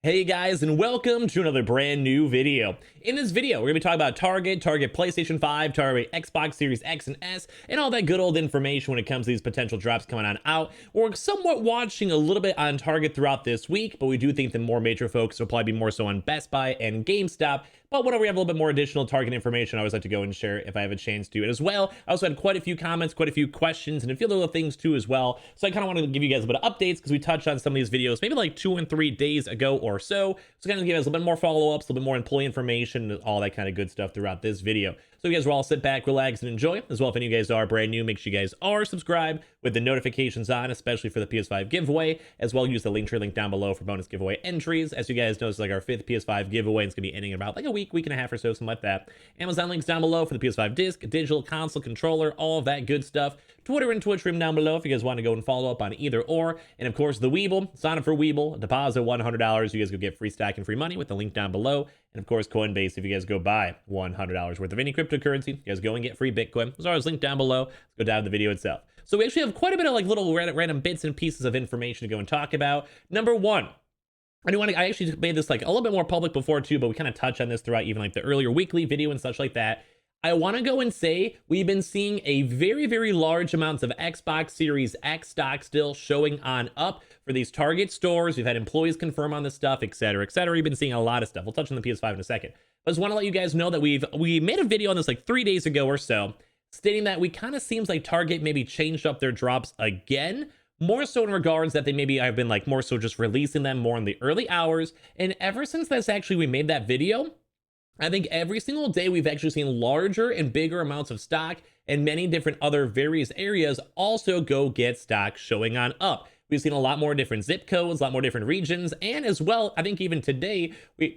Hey guys, and welcome to another brand new video. In this video, we're going to be talking about Target PlayStation 5, Target Xbox Series X and S, and all that good old information when it comes to these potential drops coming on out. We're somewhat watching a little bit on Target throughout this week, but we do think the more major focus will probably be more so on Best Buy and GameStop. But whenever we have a little bit more additional Target information, I always like to go and share it if I have a chance to it as well. I also had quite a few comments, quite a few questions, and a few little things too as well. So I kind of wanted to give you guys a bit of updates because we touched on some of these videos maybe like 2 and 3 days ago or so. So kind of give us a little bit more follow-ups, a little bit more employee information, all that kind of good stuff throughout this video. So you guys will all sit back, relax, and enjoy. As well, if any of you guys are brand new, make sure you guys are subscribed with the notifications on, especially for the PS5 giveaway. As well, use the link down below for bonus giveaway entries. As you guys know, it's like our 5th PS5 giveaway. It's going to be ending in about like a week and a half or so, something like that. Amazon links down below for the PS5 disc, digital console controller, all of that good stuff. Twitter and Twitch stream down below if you guys want to go and follow up on either or. And of course, the Weeble, sign up for Weeble, deposit $100. You guys go get free stack and free money with the link down below. And of course, Coinbase, if you guys go buy $100 worth of any cryptocurrency, you guys go and get free Bitcoin. There's always linked down below. Let's go down to the video itself. So we actually have quite a bit of like little random bits and pieces of information to go and talk about. Number one, I actually made this like a little bit more public before too, but we kind of touched on this throughout even like the earlier weekly video and such like that. I want to go and say we've been seeing a very large amounts of Xbox Series X stock still showing on up for these Target stores. We've had employees confirm on this stuff, etc. We've been seeing a lot of stuff. We'll touch on the PS5 in a second. But I just want to let you guys know that we made a video on this like 3 days ago or so, stating that we kind of seems like Target maybe changed up their drops again. More so in regards that they maybe have been like more so just releasing them more in the early hours. And ever since we made that video, I think every single day we've actually seen larger and bigger amounts of stock and many different other various areas also go get stock showing on up. We've seen a lot more different zip codes, a lot more different regions, and as well, I think even today, there's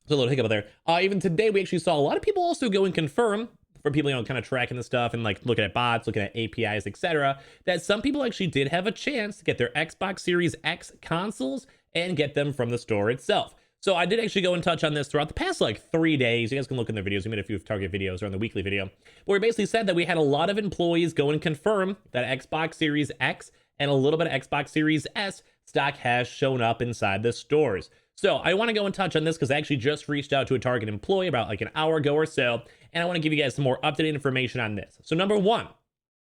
a little hiccup there. Even today, we actually saw a lot of people also go and confirm, for people, kind of tracking the stuff and like looking at bots, looking at APIs, etc., that some people actually did have a chance to get their Xbox Series X consoles and get them from the store itself. So I did actually go and touch on this throughout the past like 3 days. You guys can look in the videos. We made a few Target videos or on the weekly video. But we basically said that we had a lot of employees go and confirm that Xbox Series X and a little bit of Xbox Series S stock has shown up inside the stores. So I want to go and touch on this because I actually just reached out to a Target employee about like an hour ago or so. And I want to give you guys some more up-to-date information on this. So number one,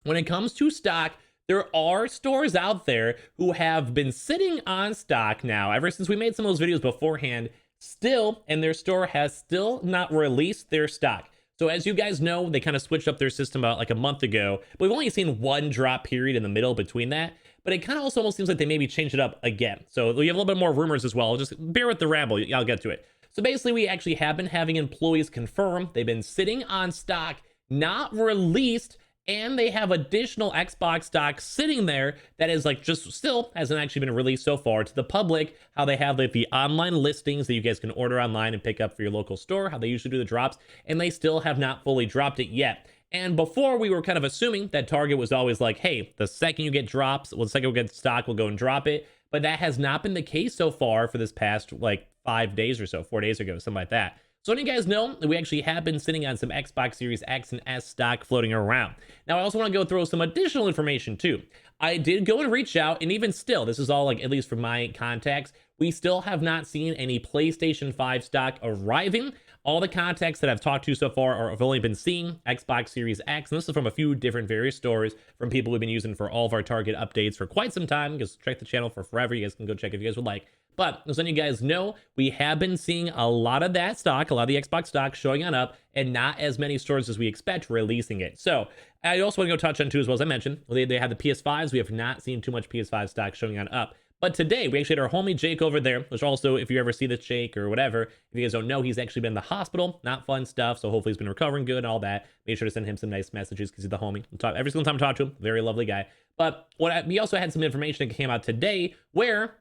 when it comes to stock, there are stores out there who have been sitting on stock now ever since we made some of those videos beforehand still, and their store has still not released their stock. So as you guys know, they kind of switched up their system about like a month ago, but we've only seen one drop period in the middle between that. But it kind of also almost seems like they maybe changed it up again. So we have a little bit more rumors as well. Just bear with the ramble. I'll get to it. So basically, we actually have been having employees confirm they've been sitting on stock, not released, and they have additional Xbox stock sitting there that is like just still hasn't actually been released so far to the public. How they have like the online listings that you guys can order online and pick up for your local store, how they usually do the drops, and they still have not fully dropped it yet. And before, we were kind of assuming that Target was always like, hey, the second you get drops, well, the second we get stock, we'll go and drop it. But that has not been the case so far for this past like 5 days or so, 4 days ago, something like that. So you guys know that we actually have been sitting on some Xbox Series X and S stock floating around. Now, I also want to go through some additional information too. I did go and reach out, and even still, this is all like, at least from my contacts, we still have not seen any PlayStation 5 stock arriving. All the contacts that I've talked to so far have only been seeing Xbox Series X, and this is from a few different various stores from people we've been using for all of our Target updates for quite some time. Just check the channel for forever. You guys can go check if you guys would like. But as you guys know, we have been seeing a lot of that stock, a lot of the Xbox stock showing on up, and not as many stores as we expect releasing it. So I also want to go touch on too, as well as I mentioned, they have the PS5s. We have not seen too much PS5 stock showing on up. But today, we actually had our homie Jake over there, which also, if you ever see this Jake or whatever, if you guys don't know, he's actually been in the hospital. Not fun stuff, so hopefully he's been recovering good and all that. Make sure to send him some nice messages because he's the homie. We'll talk every single time I talk to him. Very lovely guy. But we also had some information that came out today where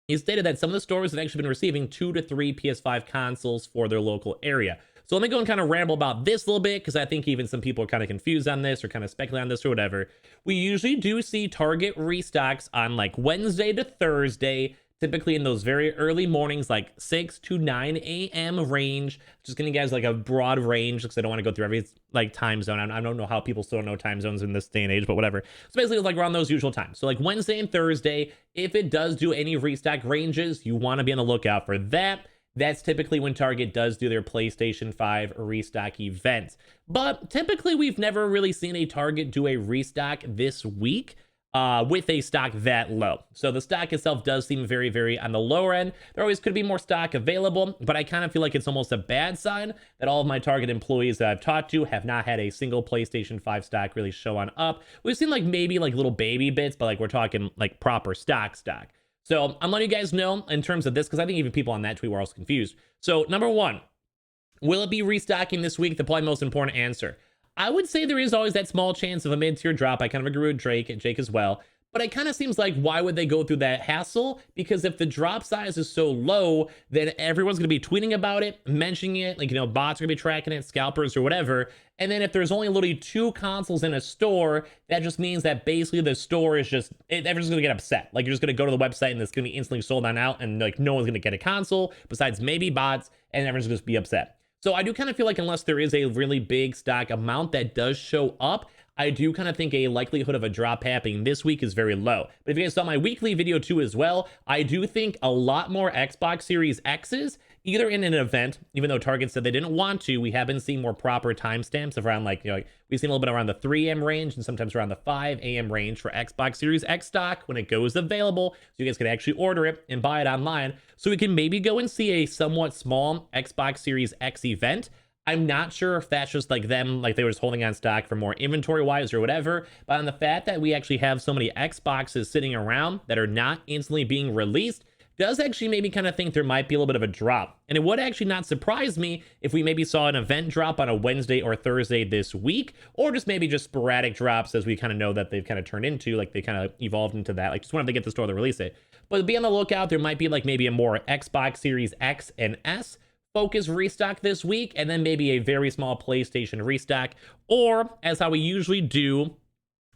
he stated that some of the stores have actually been receiving 2 to 3 PS5 consoles for their local area. So let me go and kind of ramble about this a little bit because I think even some people are kind of confused on this or kind of speculating on this or whatever. We usually do see Target restocks on like Wednesday to Thursday, typically in those very early mornings, like 6 to 9 a.m. range. Just giving you guys like a broad range because I don't want to go through every like time zone. I don't know how people still know time zones in this day and age, but whatever. So basically, it's like around those usual times. So like Wednesday and Thursday, if it does do any restock ranges, you want to be on the lookout for that. That's typically when Target does do their PlayStation 5 restock event. But typically, we've never really seen a Target do a restock this week with a stock that low. So the stock itself does seem very, very on the lower end. There always could be more stock available, but I kind of feel like it's almost a bad sign that all of my Target employees that I've talked to have not had a single PlayStation 5 stock really show on up. We've seen like maybe like little baby bits, but like we're talking like proper stock. So I'm letting you guys know in terms of this, because I think even people on that tweet were also confused. So number one, will it be restocking this week? The probably most important answer. I would say there is always that small chance of a mid-tier drop. I kind of agree with Jake as well. But it kind of seems like, why would they go through that hassle? Because if the drop size is so low, then everyone's going to be tweeting about it, mentioning it, like, you know, bots are going to be tracking it, scalpers or whatever. And then if there's only literally 2 consoles in a store, that just means that basically the store is just, everyone's going to get upset. Like, you're just going to go to the website and it's going to be instantly sold on out, and like no one's going to get a console besides maybe bots, and everyone's going to be upset. So I do kind of feel like unless there is a really big stock amount that does show up, I do kind of think a likelihood of a drop happening this week is very low. But if you guys saw my weekly video too as well, I do think a lot more Xbox Series X's, either in an event, even though Target said they didn't want to, we have been seeing more proper timestamps around like, you know, like we've seen a little bit around the 3 a.m. range and sometimes around the 5 a.m. range for Xbox Series X stock when it goes available. So you guys can actually order it and buy it online. So we can maybe go and see a somewhat small Xbox Series X event. I'm not sure if that's just like them, like they were just holding on stock for more inventory wise or whatever, but on the fact that we actually have so many Xboxes sitting around that are not instantly being released, does actually maybe kind of think there might be a little bit of a drop. And it would actually not surprise me if we maybe saw an event drop on a Wednesday or Thursday this week, or just maybe just sporadic drops as we kind of know that they've kind of turned into, like they kind of evolved into that, like just whenever they get the store to release it. But be on the lookout, there might be like maybe a more Xbox Series X and S focus restock this week, and then maybe a very small PlayStation restock, or as how we usually do,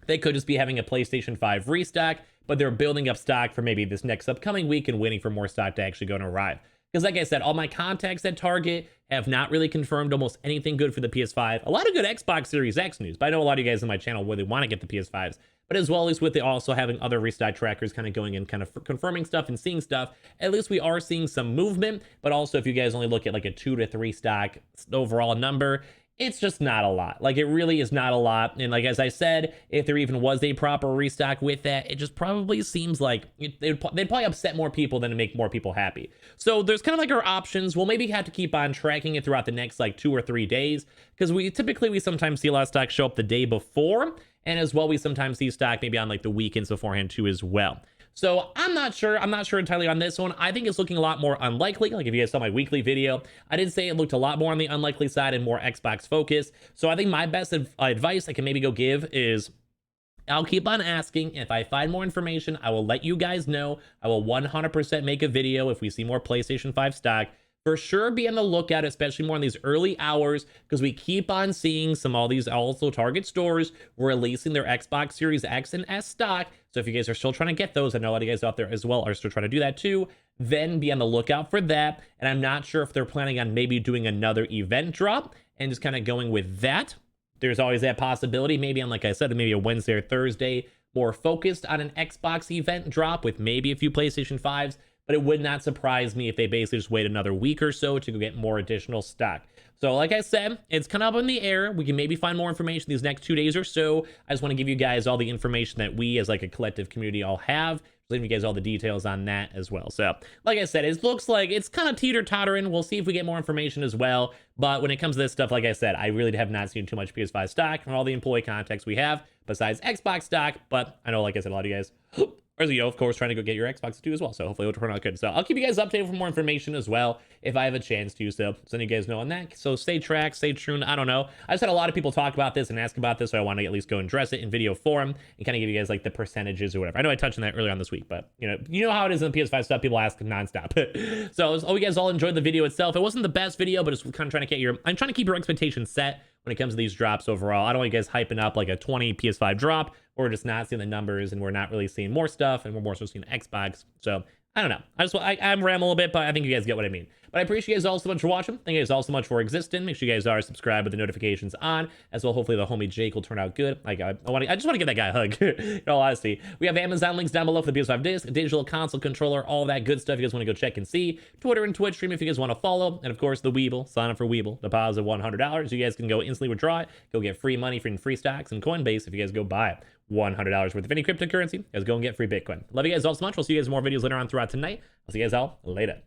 they could just be having a PlayStation 5 restock, but they're building up stock for maybe this next upcoming week and waiting for more stock to actually go and arrive. Because like I said, all my contacts at Target have not really confirmed almost anything good for the PS5. A lot of good Xbox Series X news, but I know a lot of you guys in my channel really want to get the PS5s. But as well as with the also having other restock trackers kind of going in, kind of confirming stuff and seeing stuff, at least we are seeing some movement. But also if you guys only look at like a 2 to 3 stock overall number, it's just not a lot. Like it really is not a lot. And like, as I said, if there even was a proper restock with that, it just probably seems like they'd probably upset more people than to make more people happy. So there's kind of like our options. We'll maybe have to keep on tracking it throughout the next like 2 or 3 days, because we sometimes see a lot of stock show up the day before. And as well, we sometimes see stock maybe on like the weekends beforehand too as well. So I'm not sure entirely on this one. I think it's looking a lot more unlikely. Like if you guys saw my weekly video, I did say it looked a lot more on the unlikely side and more Xbox focused. So I think my best advice I can maybe go give is I'll keep on asking. If I find more information, I will let you guys know. I will 100% make a video if we see more PlayStation 5 stock. For sure, be on the lookout, especially more in these early hours, because we keep on seeing all these also Target stores releasing their Xbox Series X and S stock. So if you guys are still trying to get those, I know a lot of you guys out there as well are still trying to do that too, then be on the lookout for that. And I'm not sure if they're planning on maybe doing another event drop and just kind of going with that. There's always that possibility, maybe on, like I said, maybe a Wednesday or Thursday, more focused on an Xbox event drop with maybe a few PlayStation 5s. But it would not surprise me if they basically just wait another week or so to go get more additional stock. So like I said, it's kind of up in the air. We can maybe find more information these next 2 days or so. I just want to give you guys all the information that we as like a collective community all have. Leaving you guys all the details on that as well. So like I said, it looks like it's kind of teeter-tottering. We'll see if we get more information as well. But when it comes to this stuff, like I said, I really have not seen too much PS5 stock from all the employee contacts we have besides Xbox stock. But I know, like I said, a lot of you guys are, you know, of course, trying to go get your Xbox too as well. So hopefully it'll turn out good. So I'll keep you guys updated for more information as well if I have a chance to. So letting you guys know on that. So stay tracked, stay tuned. I don't know. I just had a lot of people talk about this and ask about this, so I want to at least go and address it in video form and kind of give you guys like the percentages or whatever. I know I touched on that earlier on this week, but you know how it is in the PS5 stuff. People ask nonstop. So I hope you guys all enjoyed the video itself. It wasn't the best video, but it's kind of trying to get I'm trying to keep your expectations set when it comes to these drops overall. I don't want you guys hyping up like a 20 PS5 drop or just not seeing the numbers and we're not really seeing more stuff and we're more so seeing Xbox. So I don't know. I'm rambling a bit, but I think you guys get what I mean. But I appreciate you guys all so much for watching. Thank you guys all so much for existing. Make sure you guys are subscribed with the notifications on as well. Hopefully the homie Jake will turn out good. I just want to give that guy a hug. In all honesty, we have Amazon links down below for the PS5 disc, digital console controller, all that good stuff. You guys want to go check and see. Twitter and Twitch stream if you guys want to follow. And of course, the Weeble. Sign up for Weeble. Deposit $100. You guys can go instantly withdraw it. Go get free money from free stocks and Coinbase if you guys go buy it. $100 worth of any cryptocurrency. You guys go and get free Bitcoin. Love you guys all so much. We'll see you guys in more videos later on throughout tonight. I'll see you guys all later.